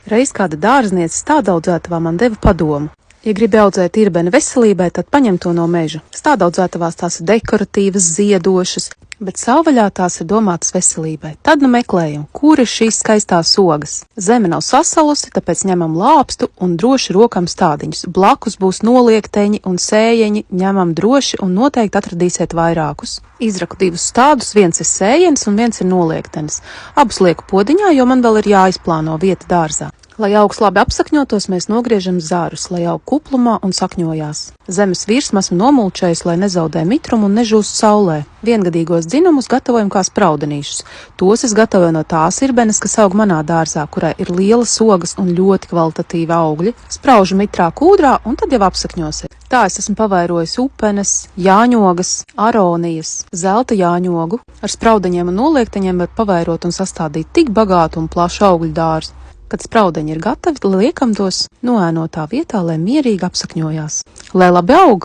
Reiz kāda dārzniece stādaudzētavā man deva padomu. Ja gribi audzēt irbeni veselībai, tad paņem to no meža. Stādaudzētavās tās ir dekoratīvas, ziedošas, bet savvaļā tās ir domātas veselībai. Tad nu meklējam, kur ir šīs skaistās ogas. Zeme nav sasalusi, tāpēc ņemam lāpstu un droši rokam stādiņus. Blakus būs noliekteņi un sējeņi, ņemam droši un noteikti atradīsiet vairākus. Izraku divus stādus, viens ir sējenis un viens ir noliektenis. Abus lieku podiņā, jo man vēl ir jāizplāno vieta dārzā. Lai augs labi apsakņotos, mēs nogriežam zārus, lai aug kuplumā un sakņojās. Zemes virsmu esmu nomulčējis, lai nezaudē mitrumu un nežūst saulē. Viengadīgos dzinumus gatavojam kā spraudenīšus. Tos es gatavoju no tās irbenes, kas aug manā dārzā, kurai ir lielas ogas un ļoti kvalitatīvi augļi. Spraužu mitrā kūdrā un tad jau apsakņosiet. Tā es esmu pavairojis upenes, jāņogas, aronijas, zelta jāņogu. Ar spraudeņiem un noliekteņiem var pavairot un sastādīt tik bagātu un plašu augļu dārzu. Kad spraudeņi ir gatavi, liekam tos noēnotā vietā, lai mierīgi apsakņojās. Lai labi aug,